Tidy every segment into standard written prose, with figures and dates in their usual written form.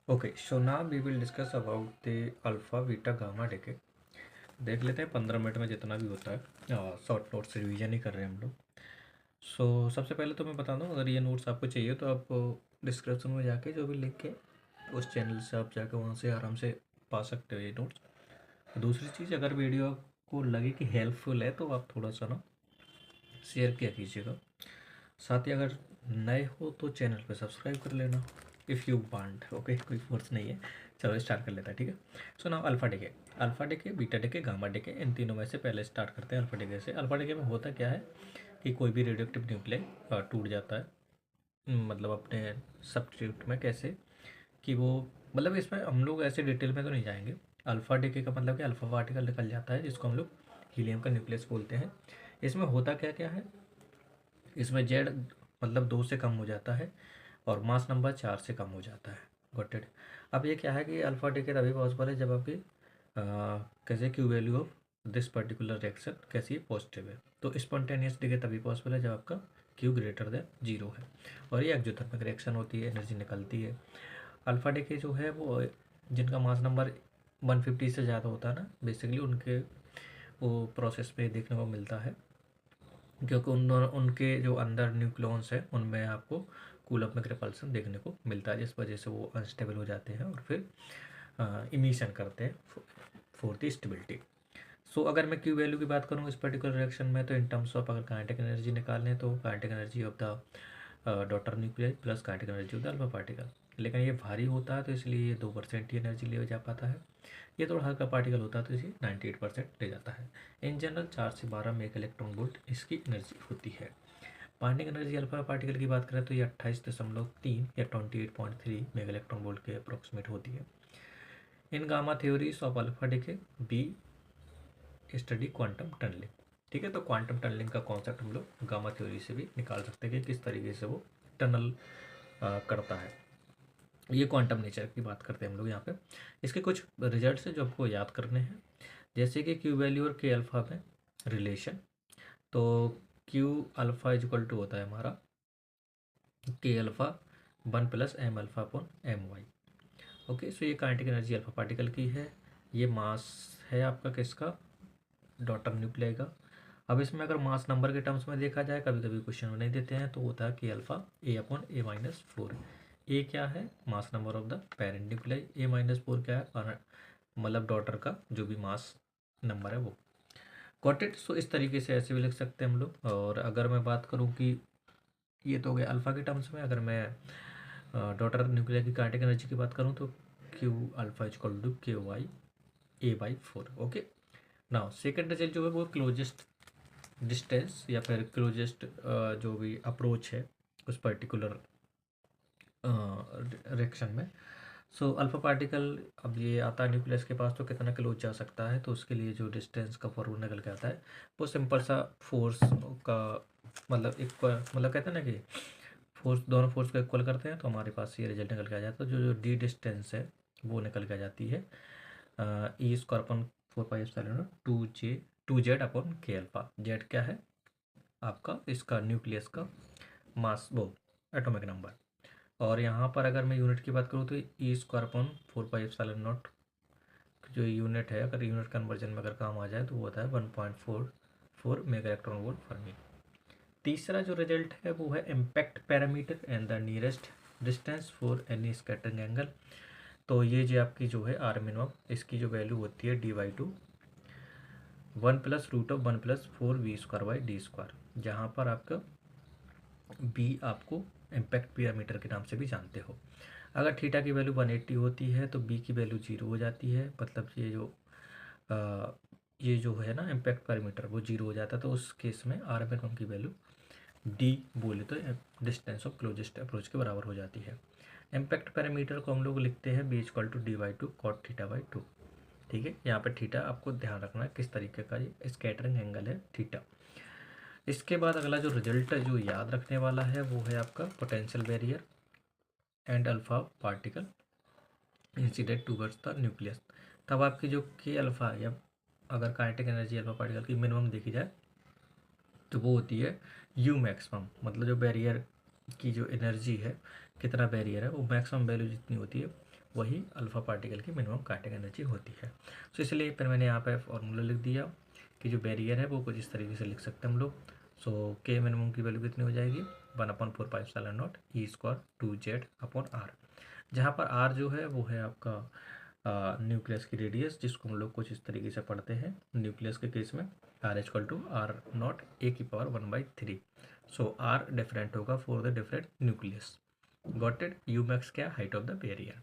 Okay, so now we will discuss about the alpha, beta, gamma decay. देख लेते हैं 15 minute में जितना भी होता है। शॉर्ट नोट्स रिवीजन ही कर रहे हैं हम लोग। सबसे पहले तो मैं बता दूं, अगर ये नोट्स आपको चाहिए तो आप डिस्क्रिप्शन में जाके जो भी लिंक है उस चैनल से आप जाके वहाँ से आराम से पा सकते हो ये नोट्स। दूसरी चीज़, अगर वीडियो आपको लगे कि हेल्पफुल है तो आप थोड़ा सा ना शेयर किया कीजिएगा। साथ ही अगर नए हो तो चैनल पे सब्सक्राइब कर लेना इफ़ यू वांट। ओके, कोई फोर्स नहीं है। चलो स्टार्ट कर लेता है, ठीक है। So now alpha डेके, beta डेके, gamma डेके, इन तीनों में से पहले स्टार्ट करते हैं अल्फा डेके से। अल्फा डेके में होता क्या है कि कोई भी रेडियो एक्टिव न्यूक्लियाई टूट जाता है। मतलब अपने सब्स्टिट्यूट में कैसे कि वो, मतलब इसमें हम लोग ऐसे डिटेल में तो नहीं जाएंगे। अल्फा डेके का मतलब कि अल्फा पार्टिकल निकल जाता है जिसको हम लोग हीलियम का न्यूक्लियस बोलते हैं। इसमें होता क्या क्या है, इसमें जेड मतलब 2 से कम हो जाता है और मास नंबर 4 से कम हो जाता है। Got it. अब ये क्या है कि अल्फा डिके तभी पॉसिबल है जब आपकी कैसे Q value of this particular reaction कैसी पॉजिटिव है। तो स्पॉन्टेनियस डिके तभी पॉसिबल है जब आपका क्यू ग्रेटर देन 0 है और ये एक्जोथर्मिक रिएक्शन होती है, एनर्जी निकलती है। अल्फा डिके जो है वो जिनका मास नंबर 150 से ज़्यादा होता है ना, बेसिकली उनके वो प्रोसेस पे देखने को मिलता है, क्योंकि उनके जो अंदर न्यूक्लियॉन्स है उनमें आपको कूलम्ब में रिपल्सन देखने को मिलता है, जिस वजह से वो अनस्टेबल हो जाते हैं और फिर इमिशन करते हैं फॉर द स्टेबिलिटी। सो अगर मैं क्यू वैल्यू की बात करूँ इस पर्टिकुलर रिएक्शन में, तो इन टर्म्स ऑफ अगर काइनेटिक एनर्जी निकालने तो kinetic energy of the daughter nuclei plus kinetic energy of the alpha particle. लेकिन ये भारी होता है तो इसलिए ये 2% ही एनर्जी ले जा पाता है। ये थोड़ा हल्का पार्टिकल होता है तो इसे 98% ले जाता है। इन जनरल 4 से 12 मेगा इलेक्ट्रॉन वोल्ट इसकी एनर्जी होती है। बाइंडिंग एनर्जी अल्फा पार्टिकल की बात करें तो ये 28.3 या 28.3 मेगा इलेक्ट्रॉन वोल्ट के अप्रोक्सीमेट होती है। In gamma theories of alpha decay be study quantum tunnelling. ठीक है, तो क्वांटम टनलिंग का कॉन्सेप्ट हम लोग गामा थ्योरी से भी निकाल सकते हैं कि किस तरीके से वो टनल करता है। ये क्वांटम नेचर की बात करते हैं हम लोग यहाँ पे। इसके कुछ रिजल्ट्स हैं जो आपको याद करने हैं, जैसे कि क्यू वैल्यू और के अल्फा में रिलेशन। तो Q alpha is equal to होता है हमारा के alpha 1 + m alpha upon m y। Okay, so ये काइनेटिक एनर्जी अल्फा पार्टिकल की है। ये मास है आपका किसका, डॉटर न्यूक्लियाई का। अब इसमें अगर मास नंबर के टर्म्स में देखा जाए, कभी कभी क्वेश्चन में नहीं देते हैं, तो होता है कि अल्फा a/a-4। ए क्या है, mass number of the parent nuclei. a-4 क्या है, मतलब डॉटर का जो भी मास नंबर है वो। Got it. सो इस तरीके से ऐसे भी लिख सकते हैं हम लोग। और अगर मैं बात करूँ कि ये तो हो गया अल्फा के टर्म्स में, अगर मैं डॉटर न्यूक्लियर की काइनेटिक एनर्जी की बात करूँ तो Q alpha is equal to KY a/4। Okay, now second result जो है वो क्लोजेस्ट डिस्टेंस या फिर क्लोजेस्ट जो भी अप्रोच है उस पर्टिकुलर रिएक्शन में। सो अल्फा पार्टिकल अब ये आता है न्यूक्लियस के पास तो कितना क्लोज जा सकता है, तो उसके लिए जो डिस्टेंस का फॉर्मूला निकल के आता है वो सिंपल सा फोर्स का, मतलब इक्वल, मतलब कहते हैं ना कि फोर्स, दोनों फोर्स को इक्वल करते हैं तो हमारे पास ये रिजल्ट निकल के आ जाता है। जो जो डी डिस्टेंस है वो निकल के आ जाती है E² अपन 4πε 2Z/K अल्फा। जेड क्या है आपका इसका न्यूक्लियस का मास, वो एटॉमिक नंबर। और यहाँ पर अगर मैं यूनिट की बात करूँ तो E² 4πε0 जो यूनिट है, अगर यूनिट कन्वर्जन में अगर काम आ जाए तो वो होता है 1.44 मेगा इलेक्ट्रॉन वोल्ट फर्मी। तीसरा जो रिजल्ट है वो है impact parameter and the nearest distance for any scattering angle. तो ये जो आपकी जो है आर मिनिमम, इसकी जो वैल्यू होती है D/2 1+√1 + 4 V²/d², जहाँ पर आपका बी आपको इम्पैक्ट पैरामीटर के नाम से भी जानते हो। अगर थीटा की वैल्यू 180 होती है तो बी की वैल्यू 0 हो जाती है, मतलब ये जो है ना इम्पैक्ट पैरामीटर वो 0 हो जाता है। तो उस केस में आर मिनिमम की वैल्यू डी बोले तो डिस्टेंस ऑफ क्लोजेस्ट अप्रोच के बराबर हो जाती है। इम्पैक्ट पैरामीटर को हम लोग लिखते हैं B = D/2 cot θ/2। ठीक है, यहाँ पे थीटा आपको ध्यान रखना है किस तरीके का ये स्कैटरिंग एंगल है थीटा। इसके बाद अगला जो रिजल्ट है जो याद रखने वाला है वो है आपका potential barrier and alpha particle incident towards the nucleus. तब आपकी जो के अल्फा या अगर काइनेटिक एनर्जी अल्फा पार्टिकल की मिनिमम देखी जाए तो वो होती है यू मैक्सिमम, मतलब जो बैरियर की जो एनर्जी है, कितना बैरियर है, वो मैक्सिमम वैल्यू जितनी होती है वही अल्फ़ा पार्टिकल की मिनिमम काइनेटिक एनर्जी होती है। सो इसलिए फिर मैंने यहाँ पे फॉर्मूला लिख दिया कि जो बैरियर है वो कुछ इस तरीके से लिख सकते हैं हम लोग। सो के मिनिमम की वैल्यू कितनी हो जाएगी, 1/4πε0 E² 2Z/r, जहाँ पर r जो है वो है आपका न्यूक्लियस की रेडियस, जिसको हम लोग कुछ इस तरीके से पढ़ते हैं न्यूक्लियस के केस में r=r0 a⁴ so r different होगा for the different nucleus. Got it. U max क्या, height of the barrier.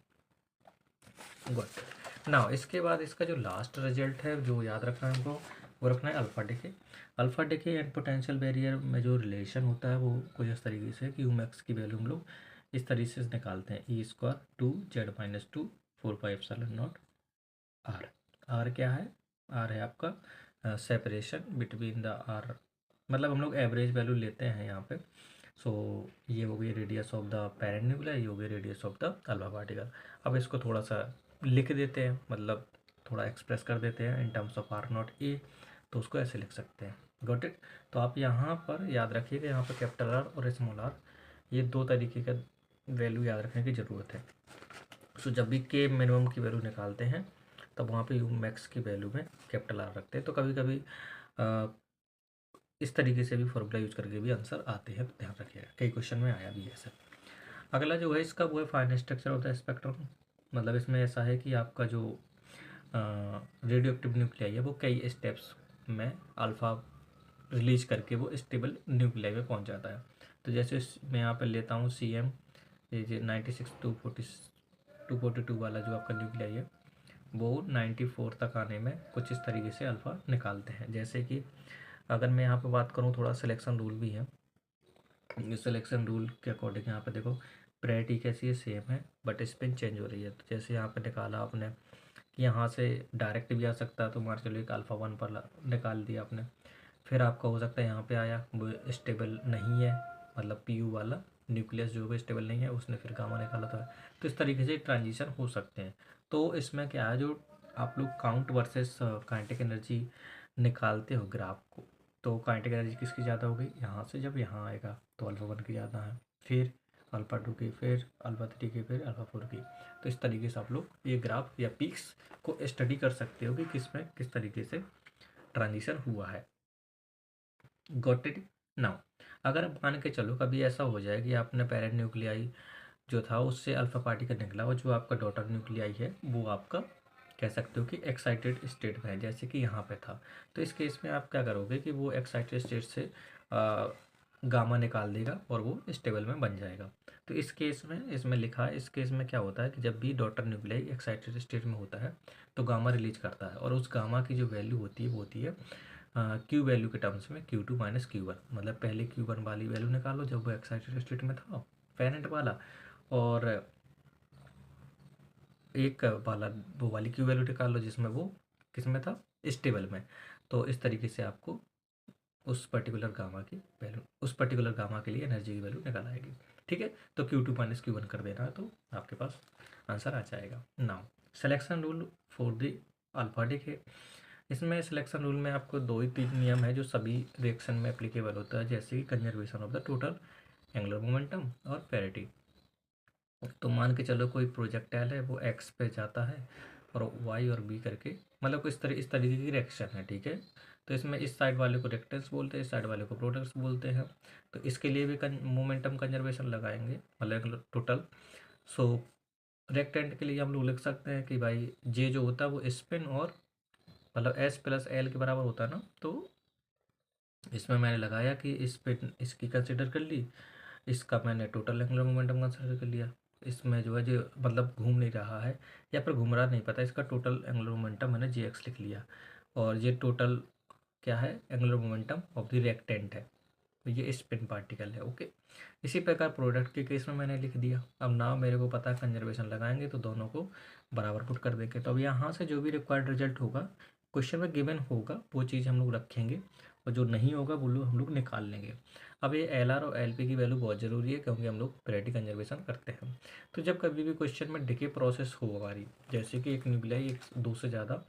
Got it. Now इसके बाद इसका जो लास्ट रिजल्ट है जो याद रखना है हमको, वो रखना है alpha decay. Alpha decay and potential barrier में जो रिलेशन होता है वो कुछ इस तरीके से कि यू मैक्स की वैल्यू हम लोग इस तरीके से निकालते हैं, E² 2Z-2 4πε0 r। r क्या है, r है आपका सेपरेशन बिटवीन द r, मतलब हम लोग एवरेज वैल्यू लेते हैं यहाँ पे। सो ये हो गई radius of the parent nuclei, ये हो गई radius of the alpha particle. अब इसको थोड़ा सा लिख देते हैं, मतलब थोड़ा एक्सप्रेस कर देते हैं इन टर्म्स ऑफ r0a, तो उसको ऐसे लिख सकते हैं। Got it. तो आप यहाँ पर याद रखिएगा, यहाँ पर कैपिटल R और स्मॉल r, ये दो तरीके का वैल्यू याद रखने की ज़रूरत है। सो जब भी के मिनिमम की वैल्यू निकालते हैं तब वहाँ पे यू मैक्स की वैल्यू में कैपिटल R रखते हैं। तो कभी कभी इस तरीके से भी फॉर्मूला यूज करके भी आंसर आते हैं, तो ध्यान रखिएगा, कई क्वेश्चन में आया भी है सर। अगला जो है इसका वो है fine structure of the spectrum. मतलब इसमें ऐसा है कि आपका जो रेडियो एक्टिव न्यूक्लियाई है वो कई स्टेप्स में अल्फ़ा रिलीज करके वो स्टेबल न्यूक्लियाई में पहुंच जाता है। तो जैसे मैं यहाँ पर लेता हूँ CM, ये 96 242 वाला जो आपका न्यूक्लियाई है वो 94 तक आने में कुछ इस तरीके से अल्फ़ा निकालते हैं। जैसे कि अगर मैं यहाँ पे बात करूँ, थोड़ा सिलेक्शन रूल भी है, इस सिलेक्शन रूल के अकॉर्डिंग यहाँ पे देखो प्रायोरिटी कैसी है, सेम है, बट स्पिन चेंज हो रही है। तो जैसे यहाँ पे निकाला आपने कि यहाँ से डायरेक्ट भी आ सकता है, तो मान चलो एक α1 पर निकाल दिया आपने, फिर आपका हो सकता है यहाँ पे आया वो स्टेबल नहीं है, मतलब PU वाला न्यूक्लियस जो भी स्टेबल नहीं है उसने फिर गामा निकाला था। तो इस तरीके से ट्रांजिशन हो सकते हैं। तो इसमें क्या है, जो आप लोग काउंट वर्सेस काइनेटिक एनर्जी निकालते हो ग्राफ को, तो काइनेटिक एनर्जी किसकी ज़्यादा हो गई, यहाँ से जब यहाँ आएगा तो α1 की ज़्यादा है, फिर α2 की, फिर α3 की, फिर α4 की। तो इस तरीके से आप लोग ये ग्राफ या पीक्स को स्टडी कर सकते हो कि किस में किस तरीके से ट्रांजिशन हुआ है। Got it. नाउ अगर मान के चलो कभी ऐसा हो जाए कि आपने पेरेंट न्यूक्लियाई जो था उससे अल्फा पार्टिकल निकला और जो आपका डॉटर न्यूक्लियाई है वो आपका कह सकते हो कि एक्साइटेड स्टेट में है, जैसे कि यहाँ पे था। तो इस केस में आप क्या करोगे कि वो एक्साइटेड स्टेट से गामा निकाल देगा और वो स्टेबल में बन जाएगा। तो इस केस में इसमें लिखा है, इस केस में क्या होता है कि जब भी डॉटर न्यूक्लियाई एक्साइटेड स्टेट में होता है तो गामा रिलीज करता है, और उस गामा की जो वैल्यू होती है वो होती है Q वैल्यू के टर्म्स में Q2 - Q1। मतलब पहले Q1 वाली वैल्यू निकालो जब वो एक्साइटेड स्टेट में था पेरेंट वाला, और एक वाला वो वाली Q वैल्यू निकाल लो जिसमें वो किस में था, स्टेबल में। तो इस तरीके से आपको उस पर्टिकुलर गामा की वैल्यू, उस पर्टिकुलर गामा के लिए एनर्जी की वैल्यू निकाल आएगी। ठीक है, तो Q2 - Q1 कर देना है तो आपके पास आंसर आ जाएगा। Now selection rule for the alpha decay. इसमें सिलेक्शन रूल में आपको 2 ही 3 नियम है जो सभी रिएक्शन में एप्लीकेबल होता है, जैसे कि conservation of the total angular momentum और पैरिटी। तो मान के चलो कोई प्रोजेक्टाइल है वो एक्स पे जाता है और वाई और बी करके, मतलब इस तरीके की रिएक्शन है। ठीक है, तो इसमें इस साइड वाले को रिएक्टेंस बोलते हैं, इस साइड वाले को प्रोडक्ट्स बोलते हैं। तो इसके लिए भी मोमेंटम कंजर्वेशन लगाएंगे, मतलब टोटल। सो रिएक्टेंट के लिए हम लोग लिख सकते हैं कि भाई जे जो होता है वो स्पिन और मतलब S+L के बराबर होता है ना। तो इसमें मैंने लगाया कि इस पे इसकी कंसिडर कर ली, इसका मैंने टोटल एंगुलर मोमेंटम कंसिडर कर लिया। इसमें जो है जो मतलब घूम नहीं रहा है या फिर घूम रहा नहीं पता, इसका टोटल एंगुलर मोमेंटम मैंने JX लिख लिया, और ये टोटल क्या है, angular momentum of the reactant है, तो ये स्पिन पार्टिकल है। ओके, इसी प्रकार प्रोडक्ट के केस में मैंने लिख दिया। अब ना मेरे को पता है कंजर्वेशन लगाएंगे तो दोनों को बराबर पुट कर देंगे। तो अब यहाँ से जो भी रिक्वायर्ड रिजल्ट होगा क्वेश्चन में गिवन होगा वो चीज़ हम लोग रखेंगे, और जो नहीं होगा वो लोग हम लोग निकाल लेंगे। अब ये LR और LP की वैल्यू बहुत ज़रूरी है क्योंकि हम लोग पीरियोडिक कंजर्वेशन करते हैं। तो जब कभी भी क्वेश्चन में डिके प्रोसेस हो हमारी, जैसे कि एक न्यूक्लियाई एक दो से ज़्यादा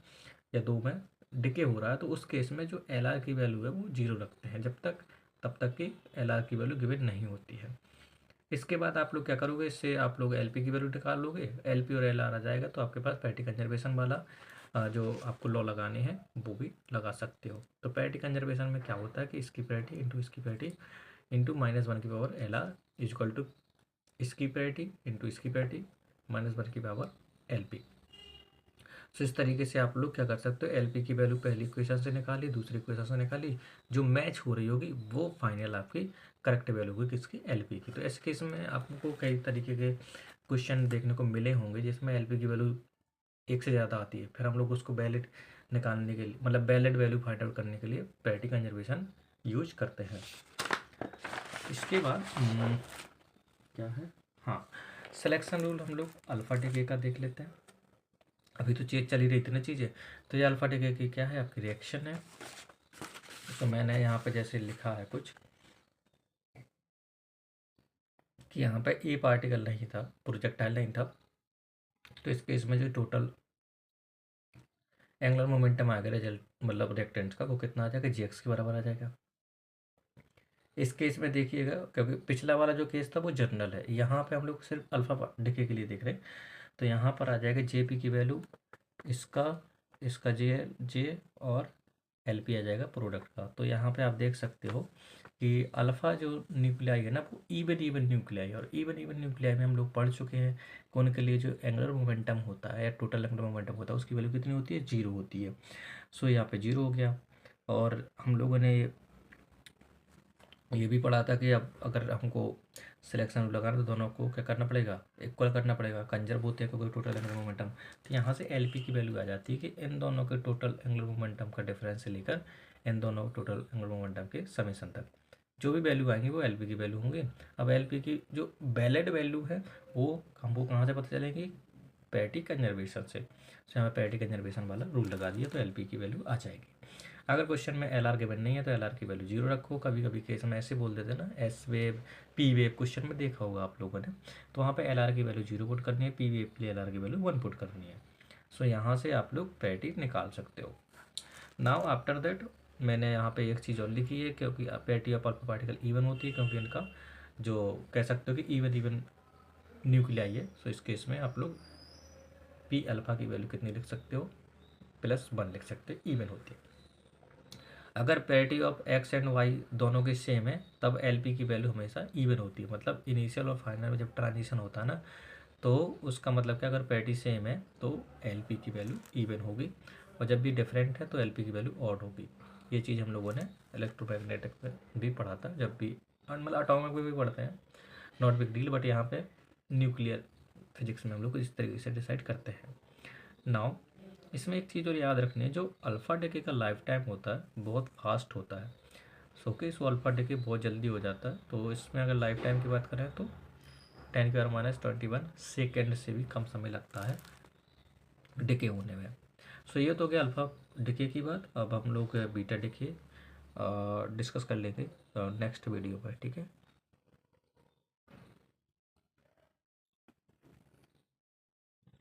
या दो में डिके हो रहा है, तो उस केस में जो LR की वैल्यू है वो 0 रखते हैं जब तक तब तक कि LR की वैल्यू गिवन नहीं होती है। इसके बाद आप लोग क्या करोगे, इससे आप लोग एलपी की वैल्यू निकाल लोगे, एलपी और एलआर आ जाएगा, तो आपके पास पैटी कंजर्वेशन वाला जो आपको लॉ लगाने हैं वो भी लगा सकते हो। तो पैटी कंजर्वेशन में क्या होता है कि इसकी पैटी इंटू इसकी पैटी इंटू -1 की power L R is equal to इसकी पैटी इंटू इसकी पैटी -1 की पावर एल पी। सो इस तरीके से आप लोग क्या कर सकते हो, एल पी की वैल्यू पहली इक्वेशन से निकाली, दूसरी इक्वेशन से निकाली, जो मैच हो रही होगी वो फाइनल आपकी करेक्ट वैल्यू होगी किसकी, एल पी की। तो इस केस में आपको कई तरीके के क्वेश्चन देखने को मिले होंगे जिसमें एल पी की वैल्यू एक से ज़्यादा आती है, फिर हम लोग उसको वैलिड निकालने के लिए, मतलब वैलिड वैल्यू फाइंड आउट करने के लिए पैटी कंजर्वेशन यूज करते हैं। इसके बाद क्या है, हाँ, सिलेक्शन रूल हम लोग अल्फा डिके का देख लेते हैं। अभी तो चीज चली रही थी ना चीज़ें, तो ये अल्फा डिके की क्या है, आपकी रिएक्शन है। तो मैंने यहाँ पे जैसे लिखा है कुछ कि यहाँ पे ए पार्टिकल नहीं था, प्रोजेक्टाइल नहीं था, तो इस केस में जो टोटल एंगुलर मोमेंटम आ गया रिजल्ट, मतलब रिएक्टेंट का, वो कितना आ जाएगा, जीएक्स के बराबर आ जाएगा। इस केस में देखिएगा, क्योंकि पिछला वाला जो केस था वो जनरल है, यहाँ पे हम लोग सिर्फ अल्फा डिके के लिए देख रहे हैं, तो यहाँ पर आ जाएगा जेपी की वैल्यू, इसका इसका जे और एलपी आ जाएगा प्रोडक्ट का। तो यहाँ पे आप देख सकते हो कि अल्फ़ा जो न्यूक्लियाई है ना वो इवन न्यूक्लियाई, और इवन न्यूक्लियाई में हम लोग पढ़ चुके हैं कौन के लिए जो एंगुलर मोमेंटम होता है या टोटल एंगुलर मोमेंटम होता है उसकी वैल्यू कितनी होती है, 0 होती है। सो यहाँ पे 0 हो गया। और हम लोगों ने ये भी पढ़ा था कि अब अगर हमको सिलेक्शन लगाना तो दोनों को क्या करना पड़ेगा, इक्वल करना पड़ेगा, कंजर्व होते हैं क्योंकि टोटल एंगुलर मोमेंटम। तो यहाँ से एलपी की वैल्यू आ जाती है कि इन दोनों के टोटल एंगुलर मोमेंटम का डिफरेंस से लेकर इन दोनों टोटल एंगुलर मोमेंटम के समेशन तक जो भी वैल्यू आएंगी वो एलपी की वैल्यू होंगी। अब एलपी की जो वैलिड वैल्यू है वो हमको कहाँ से पता चलेगी, पैटी कंजर्वेशन से। हमें पैटी कंजर्वेशन वाला रूल लगा दिया तो एलपी की वैल्यू आ जाएगी। अगर क्वेश्चन में एल आर गिवन नहीं है तो एल आर की वैल्यू 0 रखो। कभी कभी केस में ऐसे बोल देते ना, S wave P wave question में देखा होगा आप लोगों ने, तो वहाँ पे एल आर की वैल्यू 0 पुट करनी है, पी वेव के लिए एल आर की वैल्यू 1 पुट करनी है। सो यहाँ से आप लोग पैटी निकाल सकते हो। नाउ आफ्टर दैट मैंने यहाँ पे एक चीज़ और लिखी है, क्योंकि parity of alpha particle even होती है, क्योंकि इनका जो कह सकते हो कि इवन न्यूक्लियाई है। सो इस केस में आप लोग पी अल्फा की वैल्यू कितनी लिख सकते हो, +1 लिख सकते हो, इवन होती है। अगर parity of X and Y दोनों के सेम है तब एलपी की वैल्यू हमेशा इवन होती है। मतलब इनिशियल और फाइनल में जब ट्रांजिशन होता है ना, तो उसका मतलब क्या, अगर पैरिटी सेम है तो एलपी की वैल्यू इवन होगी, और जब भी डिफरेंट है तो एलपी की वैल्यू ऑड होगी। ये चीज़ हम लोगों ने इलेक्ट्रोमैग्नेटिक में भी पढ़ा था, जब भी मतलब अटोमिक में भी पढ़ते हैं, नॉट बिग डील, बट यहाँ पे न्यूक्लियर फिजिक्स में हम लोग इस तरीके से डिसाइड करते हैं। नाउ इसमें एक चीज़ और याद रखनी है, जो अल्फ़ा डिके का लाइफ टाइम होता है बहुत फास्ट होता है। सो कि इस अल्फ़ा डिके बहुत जल्दी हो जाता है, तो इसमें अगर लाइफ टाइम की बात करें तो 10⁻21 सेकेंड से भी कम समय लगता है डिके होने में। सो ये तो हो गया अल्फ़ा डिके की बात। अब हम लोग बीटा डिके डिस्कस कर लेंगे नेक्स्ट वीडियो पर, ठीक है।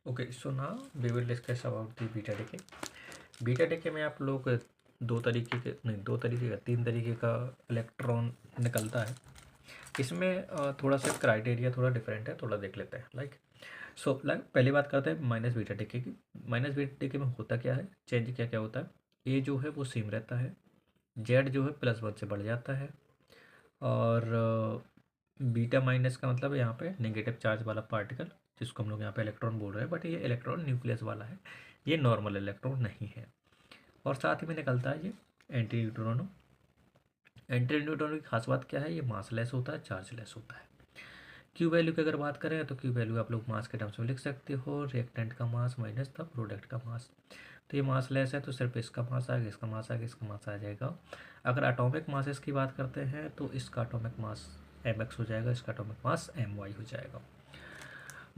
Okay, so now we will discuss about the beta decay. Beta decay में आप लोग दो तरीके का 3 तरीके का इलेक्ट्रॉन निकलता है। इसमें थोड़ा सा क्राइटेरिया थोड़ा डिफरेंट है, थोड़ा देख लेते हैं। पहली बात करते हैं माइनस बीटा डिके की। माइनस बीटा डिके में होता क्या है, चेंज क्या क्या होता है, ए जो है वो सेम रहता है, जेड जो है +1 से बढ़ जाता है, और बीटा माइनस का मतलब यहाँ पे नेगेटिव चार्ज वाला पार्टिकल, जिसको हम लोग यहाँ पे इलेक्ट्रॉन बोल रहे हैं, बट ये इलेक्ट्रॉन न्यूक्लियस वाला है, ये नॉर्मल इलेक्ट्रॉन नहीं है। और साथ ही में निकलता है ये एंटी न्यूट्रॉनो। एंटी न्यूट्रॉनो की खास बात क्या है, ये मास लेस होता है, चार्ज लेस होता है। क्यू वैल्यू की अगर बात करें तो क्यू वैल्यू आप लोग मास के टर्म्स में लिख सकते हो, रिएक्टेंट का मास माइनस द प्रोडक्ट का मास। तो ये मास लेस है तो सिर्फ इसका मास आएगा, इसका मास आएगा, इसका मास आ जाएगा। अगर एटॉमिक मासेस की बात करते हैं तो इसका एटॉमिक मास mx हो जाएगा, इसका एटॉमिक मास my हो जाएगा।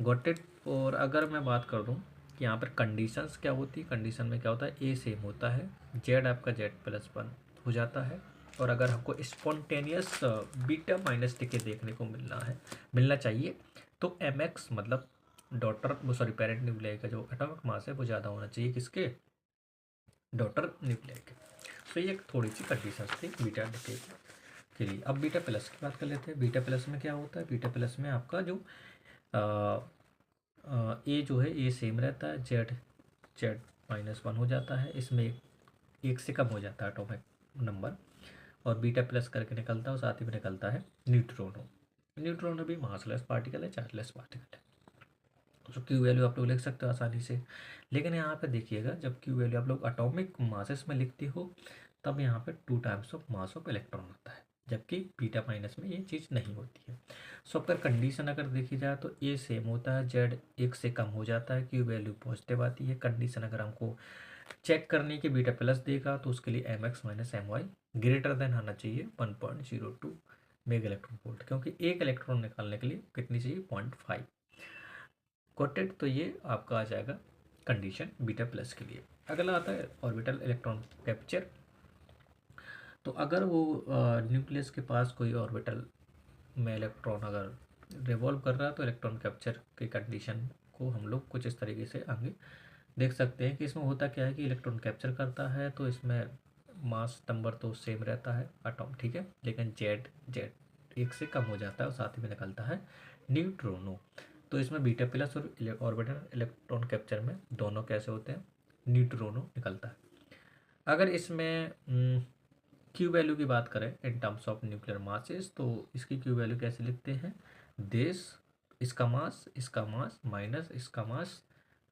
Got it. और अगर मैं बात कर दूं कि यहाँ पर कंडीशंस क्या होती है, कंडीशन में क्या होता है, ए सेम होता है, जेड आपका Z+1 हो जाता है, और अगर हमको स्पॉन्टेनियस बीटा माइनस डिके देखने को मिलना चाहिए तो mx मतलब पेरेंट न्यूक्लियाई का जो एटॉमिक मास है वो ज़्यादा होना चाहिए किसके, डॉटर न्यूक्लियाई के। तो ये एक थोड़ी सी कंडीशन थी बीटा डिके की। के लिए। अब बीटा प्लस की बात कर लेते हैं। बीटा प्लस में क्या होता है, बीटा प्लस में आपका जो ए जो है ए सेम रहता है, जेड जेड -1 हो जाता है, इसमें एक से कम हो जाता है एटॉमिक नंबर, और बीटा प्लस करके निकलता है और साथ ही में निकलता है न्यूट्रॉनो। न्यूट्रॉनो भी मासलेस पार्टिकल है, चार्जलेस पार्टिकल है। तो क्यू वैल्यू आप लोग लिख सकते हो आसानी से। लेकिन यहाँ पे देखिएगा, जब क्यू वैल्यू आप लोग एटॉमिक मासेस में लिखते हो तब यहाँ पे 2 times of mass of electron होता है, जबकि बीटा माइनस में ये चीज़ नहीं होती है। सो अगर कंडीशन अगर देखी जाए तो ए सेम होता है, जेड एक से कम हो जाता है, क्यू वैल्यू पॉजिटिव आती है। कंडीशन अगर हमको चेक करने की बीटा प्लस देगा तो उसके लिए M X minus M Y greater than आना चाहिए 1.02 मेगा इलेक्ट्रॉन वोल्ट, क्योंकि एक इलेक्ट्रॉन निकालने के लिए कितनी चाहिए 0.5। कोटेड, तो ये आपका आ जाएगा कंडीशन बीटा प्लस के लिए। अगला आता है ऑर्बिटल इलेक्ट्रॉन कैप्चर। तो अगर वो न्यूक्लियस के पास कोई ऑर्बिटल में इलेक्ट्रॉन अगर रिवॉल्व कर रहा है तो इलेक्ट्रॉन कैप्चर की कंडीशन को हम लोग कुछ इस तरीके से आगे देख सकते हैं कि इसमें होता क्या है कि इलेक्ट्रॉन कैप्चर करता है तो इसमें मास नंबर तो सेम रहता है एटॉम, ठीक है, लेकिन जेड जेड एक से कम हो जाता है और साथ ही में निकलता है न्यूट्रॉनो। तो इसमें बीटा प्लस और ऑर्बिटल इलेक्ट्रॉन कैप्चर में दोनों कैसे होते हैं, न्यूट्रॉनो निकलता है। अगर इसमें क्यू वैल्यू की बात करें in terms of nuclear masses, तो इसकी क्यू वैल्यू कैसे लिखते हैं, देश इसका मास माइनस इसका मास,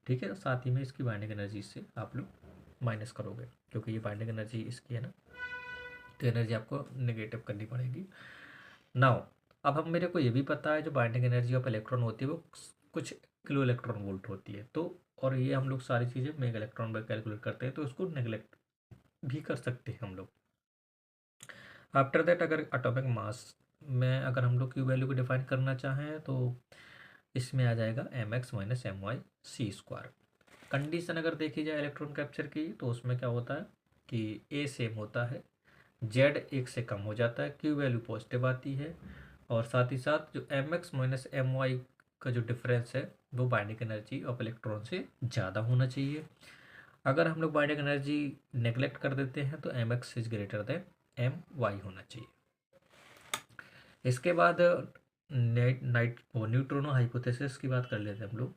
ठीक है, साथ ही में इसकी बाइंडिंग एनर्जी से आप लोग माइनस करोगे, क्योंकि ये बाइंडिंग एनर्जी इसकी है ना, तो एनर्जी आपको नेगेटिव करनी पड़ेगी। नाउ अब हम मेरे को ये भी पता है जो बाइंडिंग एनर्जी ऑफ इलेक्ट्रॉन होती है वो कुछ किलो इलेक्ट्रॉन वोल्ट होती है, तो और ये हम लोग सारी चीज़ें मेगा इलेक्ट्रॉन में कैलकुलेट करते हैं, तो उसको नेगलेक्ट भी कर सकते हैं हम लोग। आफ्टर दैट अगर एटॉमिक मास में अगर हम लोग क्यू वैल्यू को डिफाइन करना चाहें तो इसमें आ जाएगा M X minus M Y C square. Condition अगर देखी जाए इलेक्ट्रॉन कैप्चर की तो उसमें क्या होता है कि ए सेम होता है, जेड एक से कम हो जाता है, क्यू वैल्यू पॉजिटिव आती है, और साथ ही साथ जो M X minus M Y का जो डिफरेंस है वो बाइंडिंग एनर्जी ऑफ इलेक्ट्रॉन से ज़्यादा होना चाहिए। अगर हम लोग बाइंडिंग एनर्जी नेग्लेक्ट कर देते हैं तो M X is greater than M Y होना चाहिए। इसके बाद नाइट वो न्यूट्रोनो हाइपोथेसिस की बात कर लेते हैं हम लोग।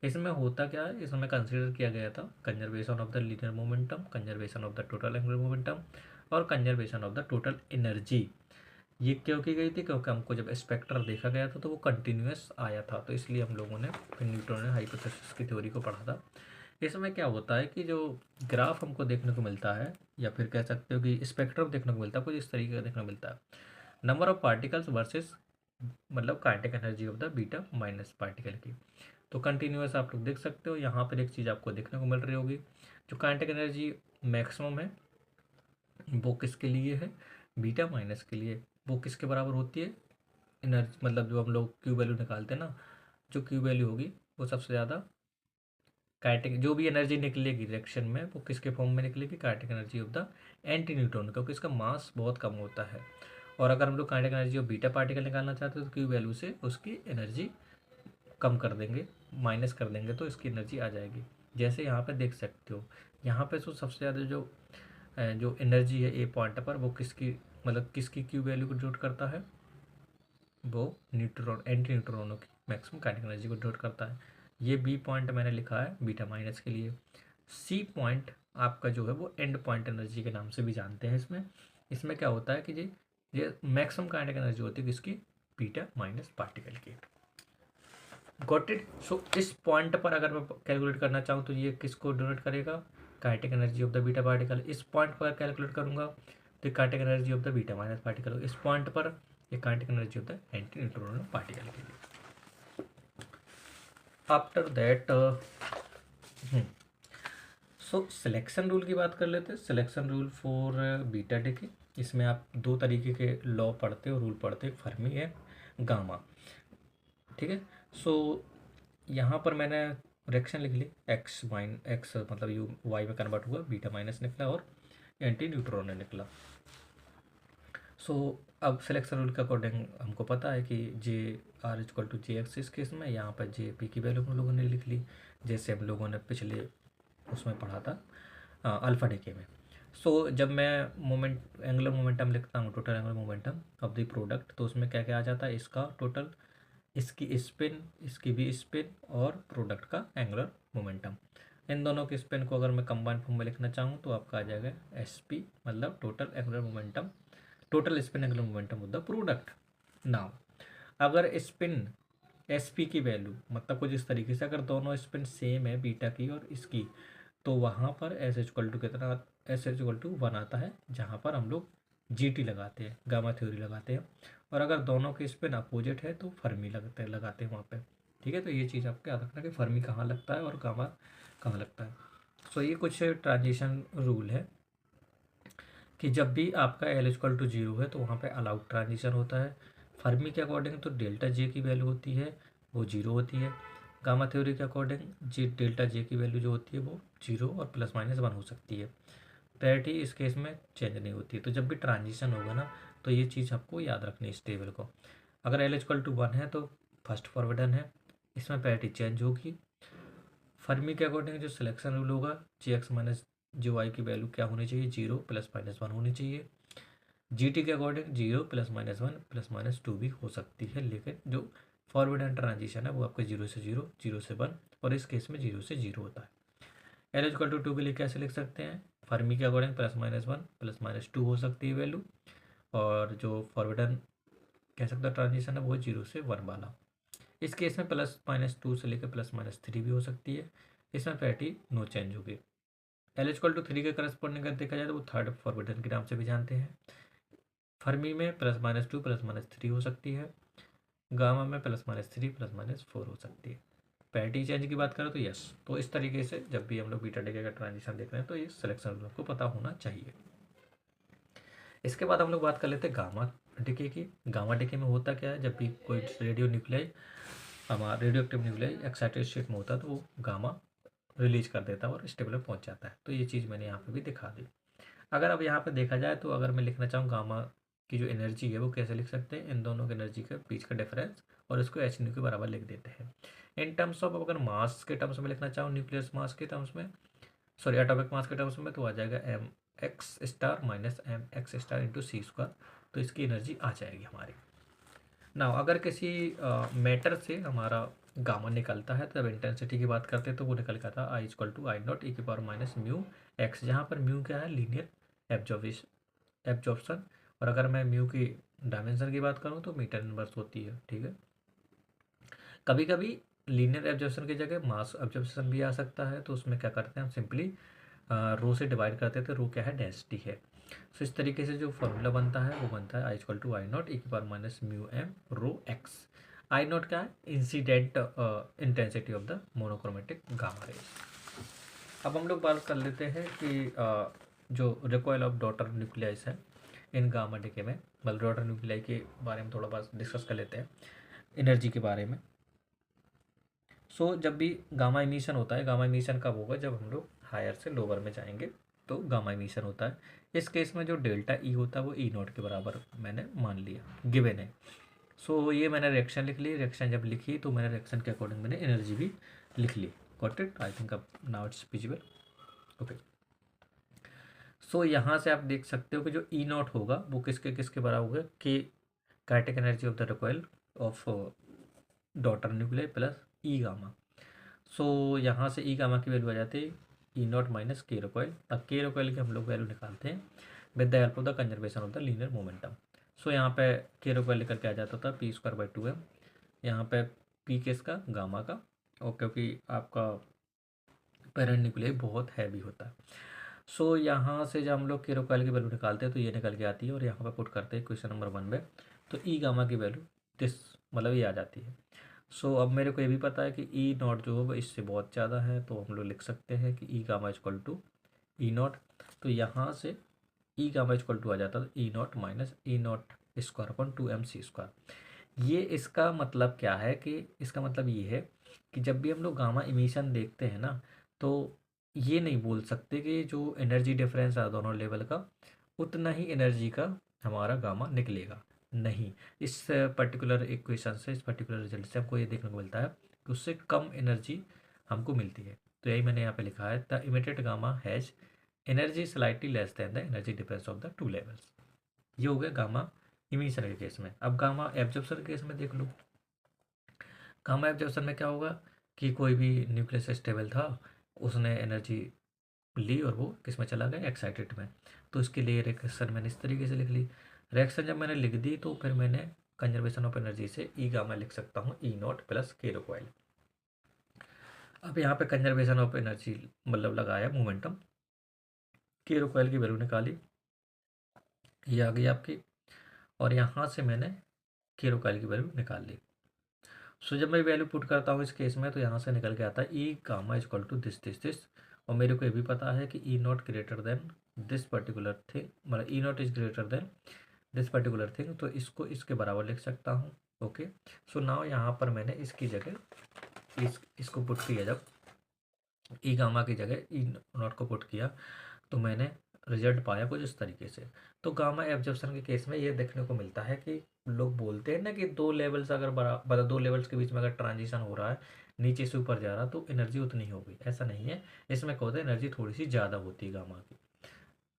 इसमें होता क्या है, इसमें कंसीडर किया गया था conservation of the linear momentum, conservation of the total angular momentum और conservation of the total energy. ये क्यों की गई थी, क्योंकि हमको जब स्पेक्ट्रम देखा गया था तो वो कंटिन्यूस आया था, तो इसलिए हम लोगों ने फिर न्यूट्रोनो हाइपोथेसिस की थ्योरी को पढ़ा था। इसमें क्या होता है कि जो ग्राफ हमको देखने को मिलता है या फिर कह सकते हो कि स्पेक्ट्रम देखने को मिलता है, कुछ इस तरीके का देखने को मिलता है, नंबर ऑफ पार्टिकल्स वर्सेस मतलब kinetic energy of the beta minus particle की। तो कंटिन्यूस आप लोग देख सकते हो, यहाँ पर एक चीज़ आपको देखने को मिल रही होगी, जो काइनेटिक एनर्जी मैक्सिमम है वो किसके लिए है, बीटा माइनस के लिए। वो किसके बराबर होती है, एनर्जी मतलब जो हम लोग क्यू वैल्यू निकालते हैं ना, जो क्यू वैल्यू होगी वो सबसे ज़्यादा काइनेटिक जो भी एनर्जी निकलेगी रिएक्शन में वो किसके फॉर्म में निकलेगी, kinetic energy of the anti neutron, क्योंकि इसका मास बहुत कम होता है। और अगर हम लोग kinetic energy of beta particle निकालना चाहते हैं तो क्यू वैल्यू से उसकी एनर्जी कम कर देंगे, माइनस कर देंगे, तो इसकी एनर्जी आ जाएगी। जैसे यहाँ पे देख सकते हो, यहाँ पे तो सबसे ज़्यादा जो एनर्जी है ए पॉइंट पर वो किसकी मतलब किसकी क्यू वैल्यू को डिनोट करता है, वो न्यूट्रॉन एंटी न्यूट्रॉनों की मैक्सिमम काइनेटिक एनर्जी को डिनोट करता है। ये बी पॉइंट मैंने लिखा है बीटा माइनस के लिए। सी पॉइंट आपका जो है वो एंड पॉइंट एनर्जी के नाम से भी जानते हैं। इसमें इसमें क्या होता है कि ये मैक्सिमम काइनेटिक एनर्जी होती है किसकी, बीटा माइनस पार्टिकल की। Got it. सो इस पॉइंट पर अगर मैं कैलकुलेट करना चाहूँ तो ये किसको डिनोट करेगा, kinetic energy of the beta particle. इस पॉइंट पर कैलकुलेट करूंगा तो kinetic energy of the beta minus particle. इस पॉइंट पर ये kinetic energy of the anti neutron particle के लिए। After that so selection rule की बात कर लेते हैं। Selection rule for beta decay, इसमें आप दो तरीके के लॉ पढ़ते हो, रूल पढ़ते हो, फर्मी है, गामा, ठीक है। सो यहाँ पर मैंने रिएक्शन लिख ली, एक्स मतलब यू वाई में कन्वर्ट हुआ, बीटा माइनस निकला और एंटी न्यूट्रॉन निकला। सो अब सिलेक्शन रूल के अकॉर्डिंग हमको पता है कि J R equal to J X, इस केस में यहाँ पर जे पी की वैल्यू हम लोगों ने लिख ली, जैसे हम लोगों ने पिछले उसमें पढ़ा था अल्फा डिके में। सो जब मैं मोमेंट एंगुलर मोमेंटम लिखता हूँ, total angular momentum of the product, तो उसमें क्या क्या आ जाता है, इसका टोटल, इसकी स्पिन, इसकी भी स्पिन, और प्रोडक्ट का एंगुलर मोमेंटम। इन दोनों के स्पिन को अगर मैं कंबाइन फॉर्म में लिखना चाहूँ तो आपका आ जाएगा एस पी, मतलब total angular momentum, total spin angular momentum of the product. Now अगर स्पिन एस पी की वैल्यू, मतलब कुछ इस तरीके से, अगर दोनों स्पिन सेम है बीटा की और इसकी, तो वहाँ पर एस इक्वल टू कितना, एस इक्वल टू 1 आता है, जहाँ पर हम लोग जी टी लगाते हैं, गामा थ्योरी लगाते हैं। और अगर दोनों के स्पिन अपोजिट है तो फर्मी लगाते हैं वहाँ पे। ठीक है, तो ये चीज़ आपको याद रखना कि फर्मी कहाँ लगता है और गामा कहाँ लगता है। सो ये कुछ ट्रांजिशन रूल है कि जब भी आपका एल इक्वल टू 0 है तो वहाँ पे अलाउड ट्रांजिशन होता है। फर्मी के अकॉर्डिंग तो डेल्टा जे की वैल्यू होती है वो 0 होती है। गामा थ्योरी के अकॉर्डिंग जी डेल्टा जे की वैल्यू जो होती है वो 0 और ±1 हो सकती है। पैरिटी इस केस में चेंज नहीं होती है। तो जब भी ट्रांजिशन होगा ना, तो ये चीज़ आपको याद रखनी है इस टेबल को। अगर एल इक्वल टू 1 है तो फर्स्ट फॉरवर्डन है, इसमें पैरिटी चेंज होगी। फर्मी के अकॉर्डिंग जो सिलेक्शन रूल होगा, जी एक्स माइनस जी वाई की वैल्यू क्या होनी चाहिए, 0 ±1 होनी चाहिए। जी टी के अकॉर्डिंग 0 ±1 ±2 भी हो सकती है, लेकिन जो फॉरवर्ड एंड ट्रांजिशन है वो आपको 0 से 0, 0 से 1, और इस केस में 0 से 0 होता है। एल इक्वल टू 2 के लिए कैसे लिख सकते हैं, फर्मी के अकॉर्डिंग ±1 ±2 हो सकती है वैल्यू, और जो फॉरवर्डन कह सकते हैं ट्रांजिशन है वो 0 से 1 वाला। इस केस में ±2 से लेकर ±3 भी हो सकती है, इसमें पैरिटी नो चेंज होगी। एल इक्वल टू 3 के करस्पॉन्डिंग अगर देखा जाए तो वो थर्ड फॉरवर्डन के नाम से भी जानते हैं। फर्मी में ±2 ±3 हो सकती है, गामा में ±3 ±4 हो सकती है। पैरिटी चेंज की बात करें तो यस। तो इस तरीके से जब भी हम लोग बीटा डिके का ट्रांजिशन देख रहे हैं तो ये सिलेक्शन रूल आपको पता होना चाहिए। इसके बाद हम लोग बात कर लेते हैं गामा डिके की। गामा डिके में होता क्या है, जब भी कोई रेडियो न्यूक्लियाई, हमारा radio active nuclei excited state में होता है तो वो गामा रिलीज कर देता है और स्टेबल में पहुंच जाता है। तो ये चीज़ मैंने यहाँ पे भी दिखा दी। अगर अब यहाँ पे देखा जाए तो अगर मैं लिखना चाहूँ गामा की जो एनर्जी है वो कैसे लिख सकते हैं, इन दोनों की एनर्जी के बीच का डिफरेंस, और इसको एच न्यू के बराबर लिख देते हैं। इन टर्म्स ऑफ अगर मास के टर्म्स में लिखना चाहूँ, न्यूक्लियस मास के टर्म्स में, सॉरी एटॉमिक मास के टर्म्स में, तो आ जाएगा M X star minus M X star into C square. तो इसकी एनर्जी आ जाएगी हमारी। ना अगर किसी मैटर से हमारा गामा निकलता है तो जब इंटेंसिटी की बात करते हैं तो वो निकल का था आई equal to I not E की पावर माइनस म्यू एक्स, जहाँ पर म्यू क्या है, लीनियर एब्जॉर्प्शन, और अगर मैं म्यू की डायमेंशन की बात करूँ तो मीटर इनवर्स होती है। ठीक है, कभी कभी लीनियर एब्जॉर्प्शन की जगह मास एब्जॉर्प्शन भी आ सकता है, तो उसमें क्या करते हैं हम सिंपली रो से डिवाइड करते थे, रो क्या है, डेंसिटी है। सो इस तरीके से जो फॉर्मूला बनता है वो बनता है I equal to I not E की power minus mu M rho X. I not क्या है, incident intensity of the monochromatic gamma rays. अब हम लोग बात कर लेते हैं कि जो रिकॉयल ऑफ डॉटर न्यूक्लियाइस है इन गामा डिके में, मतलब डॉटर न्यूक्लियाई के बारे में थोड़ा बहुत डिस्कस कर लेते हैं, एनर्जी के बारे में। सो जब भी गामा इमिशन होता है, गामा इमिशन कब होगा, जब हम लोग हायर से लोअर में जाएंगे तो गामा इमिशन होता है। इस केस में जो डेल्टा ई होता है वो ई नॉट के बराबर मैंने मान लिया, गिवन है। सो ये मैंने रिएक्शन लिख ली, रिएक्शन जब लिखी तो मैंने रिएक्शन के अकॉर्डिंग मैंने एनर्जी भी लिख ली। गॉट इट, आई थिंक अब नाउ इट्स विजिबल। ओके, सो यहाँ से आप देख सकते हो कि जो ई नॉट होगा वो किसके किसके बराबर होगा, कि kinetic energy of the recoil of daughter nuclear plus E gamma. So यहाँ से ई गामा की वैल्यू आ जाती है E not minus K recoil. अब के रिकॉइल की हम लोग वैल्यू निकालते हैं with the help of the conservation of the linear momentum. So यहाँ पे के रिकॉइल लेकर के आ जाता था पी स्क्वायर बाई 2m, यहाँ पे पी किसका, गामा का, और क्योंकि आपका पेरेंट न्यूक्लियर बहुत हैवी होता है। सो यहाँ से जब हम लोग के रिकॉइल की वैल्यू निकालते हैं तो ये निकल के आती है, और यहाँ पे पुट करते हैं क्वेश्चन नंबर 1 में, तो ई गामा की वैल्यू दिस, मतलब ये आ जाती है। सो अब मेरे को ये भी पता है कि ई नॉट जो है वो इससे बहुत ज़्यादा है, तो हम लोग लिख सकते हैं कि E gamma equal to E not. तो यहाँ से ई गामा इक्वल टू आ जाता है E not minus E not square upon 2mc²। ये इसका मतलब क्या है, कि इसका मतलब ये है कि जब भी हम लोग गामा इमिशन देखते हैं ना, तो ये नहीं बोल सकते कि जो एनर्जी डिफरेंस है दोनों लेवल का उतना ही एनर्जी का हमारा गामा निकलेगा, नहीं। इस पर्टिकुलर इक्वेशन से, इस पर्टिकुलर रिजल्ट से हमको ये देखने को मिलता है कि उससे कम एनर्जी हमको मिलती है। तो यही मैंने यहाँ पे लिखा है, the emitted gamma has energy slightly less than the energy difference of the two levels. ये हो गया गामा इमिशन के केस में। अब गामा एब्जॉर्प्शन के केस में देख लो। गामा एब्जॉर्प्शन में क्या होगा कि कोई भी न्यूक्लियस स्टेबल था, उसने एनर्जी ली और वो किस में चला गया, एक्साइटेड में। तो इसके लिए रिएक्शन मैंने इस तरीके से लिख ली। रिएक्शन जब मैंने लिख दी तो फिर मैंने कंजर्वेशन ऑफ एनर्जी से ई गामा लिख सकता हूँ ई नॉट प्लस के रिकॉइल। अब यहाँ पे कंजर्वेशन ऑफ एनर्जी मतलब लगाया मोमेंटम, के रिकॉइल की वैल्यू निकाली, ये आ गई आपकी, और यहाँ से मैंने के रिकॉइल की वैल्यू निकाल ली। सो जब मैं वैल्यू पुट करता हूँ इस केस में तो यहाँ से निकल के आता है E gamma is equal to this, और मेरे को ये भी पता है कि E not greater than this particular thing, मतलब E not is greater than this particular thing, तो इसको इसके बराबर लिख सकता हूँ। ओके, सो नाउ यहाँ पर मैंने इसकी जगह इसको पुट किया, जब ई गामा की जगह ई नॉट को पुट किया तो मैंने रिजल्ट पाया कुछ इस तरीके से। तो गामा एब्जॉर्प्शन के केस में ये देखने को मिलता है कि लोग बोलते हैं ना कि दो लेवल्स अगर बराबर, दो लेवल्स के बीच में अगर ट्रांजिशन हो रहा है, नीचे से ऊपर जा रहा तो एनर्जी उतनी होगी, ऐसा नहीं है। इसमें क्या होता है, एनर्जी थोड़ी सी ज़्यादा होती है गामा की।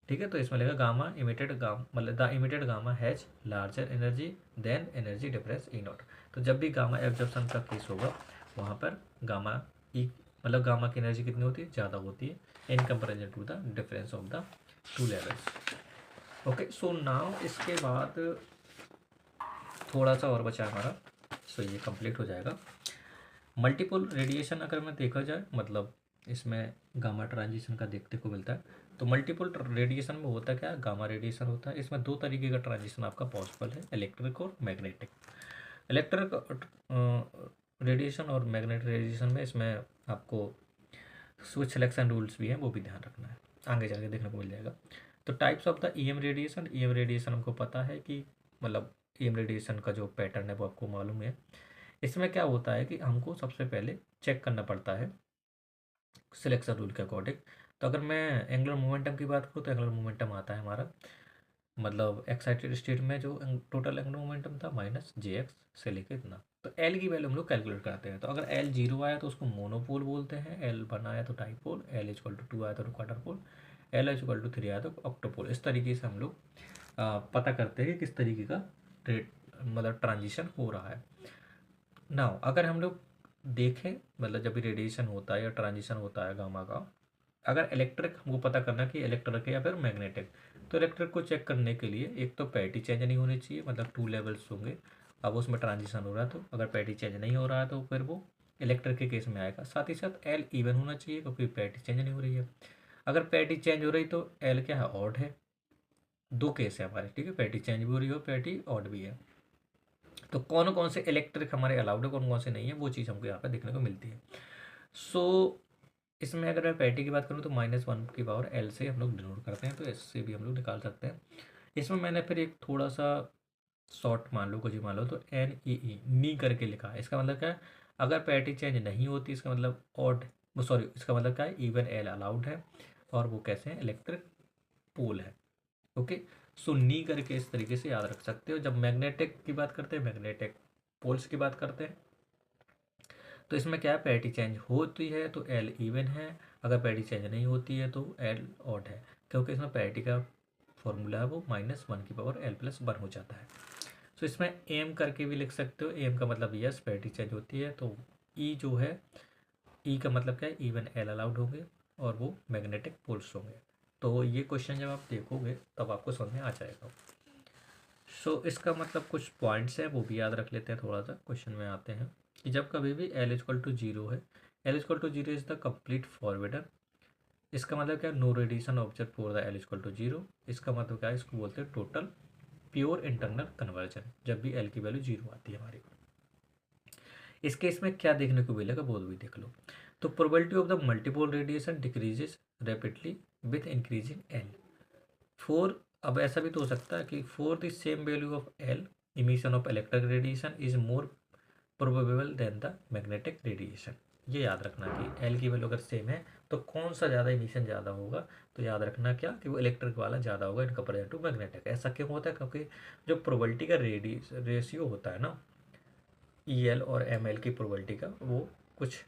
ठीक है, तो इसमें लगेगा गामा इमिटेड गामा, मतलब the emitted gamma has larger energy than energy difference E not. तो जब भी गामा एब्जॉर्प्शन का केस होगा वहाँ पर गामा ई, मतलब गामा की एनर्जी कितनी होती है, ज़्यादा होती है in comparison to the difference of the two levels. Okay, so now इसके बाद थोड़ा सा और बचा हमारा, सो ये कंप्लीट हो जाएगा। मल्टीपल रेडिएशन अगर मैं देखा जाए, मतलब इसमें गामा ट्रांजिशन का देखने को मिलता है। तो मल्टीपल रेडिएशन में होता क्या है, गामा रेडिएशन होता है। इसमें दो तरीके का ट्रांजिशन आपका पॉसिबल है, इलेक्ट्रिक और मैग्नेटिक। इलेक्ट्रिक रेडिएशन और मैग्नेटिक रेडिएशन में इसमें आपको स्विच सिलेक्शन रूल्स भी हैं, वो भी ध्यान रखना है, आगे जाके देखने को मिल जाएगा। तो types of the EM radiation, EM radiation हमको पता है कि मतलब ईएम रेडिएशन का जो पैटर्न है वो आपको मालूम है। इसमें क्या होता है कि हमको सबसे पहले चेक करना पड़ता है सिलेक्शन रूल के अकॉर्डिंग। तो अगर मैं एंगुलर मोमेंटम की बात करूँ तो एंगुलर मोमेंटम आता है हमारा, मतलब एक्साइटेड स्टेट में जो टोटल एंगुलर मोमेंटम था माइनस जे एक्स से लेके इतना। तो एल की वैल्यू हम लोग कैलकुलेट करते हैं। तो अगर एल जीरो आया तो उसको मोनोपोल बोलते हैं, एल वन आया तो dipole, L equal to two आया तो quadrupole, L equal to three आया तो ऑक्टोपोल। इस तरीके से हम लोग पता करते हैं कि किस तरीके का रेट मतलब ट्रांजिशन हो रहा है। नाउ अगर हम लोग देखें, मतलब जब भी रेडिएशन होता है या ट्रांजिशन होता है गामा का, अगर इलेक्ट्रिक हमको पता करना कि इलेक्ट्रिक है या फिर मैग्नेटिक, तो इलेक्ट्रिक को चेक करने के लिए एक तो पैटी चेंज नहीं होनी चाहिए, मतलब टू लेवल्स होंगे, अब उसमें ट्रांजिशन हो रहा है, तो अगर पैटी चेंज नहीं हो रहा है तो फिर वो इलेक्ट्रिक के केस में आएगा। साथ ही साथ एल इवन होना चाहिए क्योंकि पैटी चेंज नहीं हो रही है। अगर पैटी चेंज हो रही तो एल क्या है, ऑड है। दो केस है हमारे, ठीक है, पैटी चेंज भी हो रही हो, पैटी ऑड भी है। तो कौन कौन से इलेक्ट्रिक हमारे अलाउड है, कौन कौन से नहीं है, वो चीज़ हमको यहाँ पर देखने को मिलती है। सो इसमें अगर मैं पैटी की बात करूँ तो -1 की पावर एल से हम लोग डिनोट करते हैं, तो इससे भी हम लोग निकाल सकते हैं। इसमें मैंने फिर एक थोड़ा सा शॉर्ट मान लो, कुछ ही मान लो, तो एन ई ई नी करके लिखा है। इसका मतलब क्या है, अगर पैटी चेंज नहीं होती इसका मतलब ऑड, वो सॉरी, इसका मतलब क्या है, इवन एल अलाउड है, और वो कैसे है, इलेक्ट्रिक पोल है। ओके, सो नी करके इस तरीके से याद रख सकते हो। जब मैग्नेटिक की बात करते हैं, मैग्नेटिक पोल्स की बात करते हैं, तो इसमें क्या है, पैटी चेंज होती है तो एल इवन है, अगर पैटी चेंज नहीं होती है तो एल ऑड है, क्योंकि इसमें पैटी का फॉर्मूला है वो -1 की पावर एल प्लस 1 हो जाता है। तो इसमें एम करके भी लिख सकते हो, एम का मतलब यस पैटी चेंज होती है, तो ई जो है, ई का मतलब क्या है, इवन एल अलाउड होंगे और वो मैग्नेटिक पोल्स होंगे। तो ये क्वेश्चन जब आप देखोगे तब आपको समझ में आ जाएगा। सो इसका मतलब कुछ पॉइंट्स हैं वो भी याद रख लेते हैं, थोड़ा सा क्वेश्चन में आते हैं कि जब कभी भी एल इक्वल टू जीरो है, L equal to zero is the complete forbidden. इसका मतलब क्या है, no radiation observe for the L equal to zero. इसका मतलब क्या है, इसको बोलते हैं टोटल प्योर इंटरनल कन्वर्जन, जब भी एल की वैल्यू जीरो आती है हमारी। इस केस में क्या देखने को मिलेगा वो भी देख लो। तो probability of the multiple radiation decreases rapidly with increasing L. For, अब ऐसा भी तो हो सकता है कि for the same value of L emission of electric radiation is more probable than the magnetic radiation. ये याद रखना कि एल की वैल्यू अगर सेम है तो कौन सा ज़्यादा इमिशन ज़्यादा होगा, तो याद रखना क्या कि वो इलेक्ट्रिक वाला ज़्यादा होगा इन कंपेयर टू मैग्नेटिक। ऐसा क्यों होता है, क्योंकि जो प्रोबेबिलिटी का रेशियो होता है ना, ई एल और एम एल की प्रोबेबिलिटी का, वो कुछ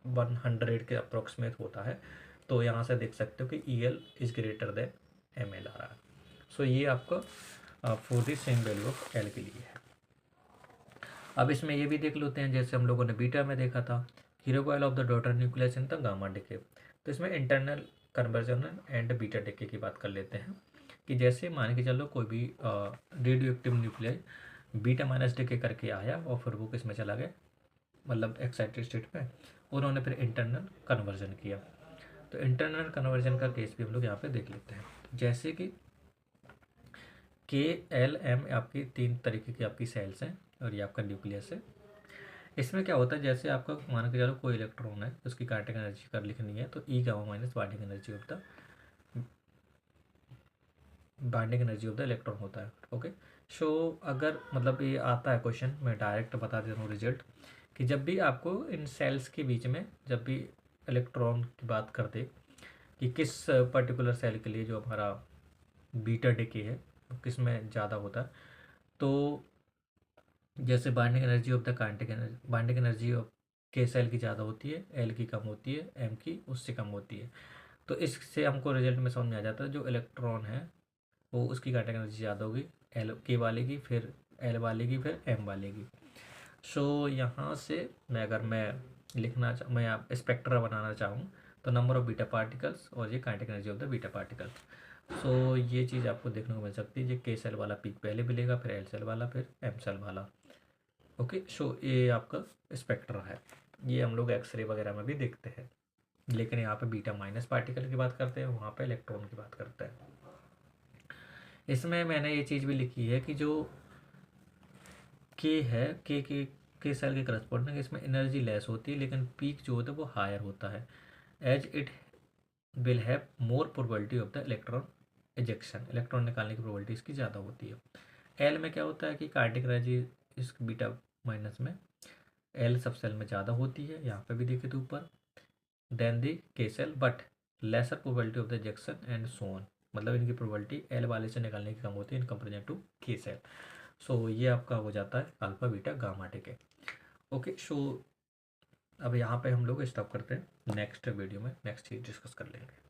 100 के अप्रोक्सीमेट होता है। तो यहाँ से देख सकते हो कि EL is greater than ML आ रहा है। सो ये आपका for the same value of L के लिए है। अब इसमें ये भी देख लेते हैं, जैसे हम लोगों ने बीटा में देखा था, hero coil of the daughter nucleus in the gamma decay. तो इसमें internal conversion and beta decay की बात कर लेते हैं कि जैसे मान के चलो कोई भी radio active nuclei beta minus decay करके आया और फिर वो किस में चला गया, मतलब एक्साइटेड स्टेट में, उन्होंने फिर इंटरनल कन्वर्जन किया। तो इंटरनल कन्वर्जन का केस भी हम लोग यहाँ पे देख लेते हैं। जैसे कि KLM आपकी 3 तरीके की आपकी सेल्स हैं और ये आपका न्यूक्लियस है। इसमें क्या होता है, जैसे आपका मान के चलो कोई इलेक्ट्रॉन है, उसकी काइनेटिक एनर्जी कर लिखनी है, तो E gamma minus binding energy of the electron होता है। ओके, सो अगर मतलब ये आता है क्वेश्चन, मैं डायरेक्ट बता देता हूँ रिजल्ट, कि जब भी आपको इन सेल्स के बीच में जब भी इलेक्ट्रॉन की बात करते कि किस पर्टिकुलर सेल के लिए जो हमारा बीटा डिके है किस में ज़्यादा होता है, तो जैसे binding energy of the kinetic energy, binding energy of के सेल की ज़्यादा होती है, L की कम होती है, M की उससे कम होती है। तो इससे हमको रिजल्ट में समझ में आ जाता है, जो इलेक्ट्रॉन है वो उसकी काइनेटिक एनर्जी ज़्यादा होगी, L के वाले की, फिर L वाले की, फिर M वाले की। सो यहाँ से मैं मैं स्पेक्ट्रा बनाना चाहूँ, तो नंबर ऑफ बीटा पार्टिकल्स और ये kinetic energy of the beta particles. So ये चीज़ आपको देखने को मिल सकती है, ये K सेल वाला पीक पहले मिलेगा, फिर L सेल वाला, फिर M सेल वाला। ओके, सो ये आपका स्पेक्ट्रा है, ये हम लोग एक्सरे वगैरह में भी देखते हैं, लेकिन यहाँ पे बीटा माइनस पार्टिकल की बात करते हैं, वहाँ पे इलेक्ट्रॉन की बात करते हैं। इसमें मैंने ये चीज़ भी लिखी है कि जो के है, के सेल के करस्पॉन्डिंग इसमें एनर्जी लेस होती है, लेकिन पीक जो होता है वो हायर होता है, as it will have more probability of the electron ejection, electron निकालने की प्रोबेबिलिटी इसकी ज़्यादा होती है। एल में क्या होता है कि काइनेटिक एनर्जी इस बीटा माइनस में L सब सेल में ज़्यादा होती है, यहाँ पे भी देखे तो ऊपर, than the K shell, but lesser probability of the ejection and so on, मतलब इनकी प्रोबेबिलिटी L वाले से निकालने की कम होती है in comparison to K shell. So ये आपका हो जाता है alpha beta gamma decay. Okay, so अब यहाँ पे हम लोग स्टॉप करते हैं, नेक्स्ट वीडियो में नेक्स्ट चीज़ डिस्कस कर लेंगे।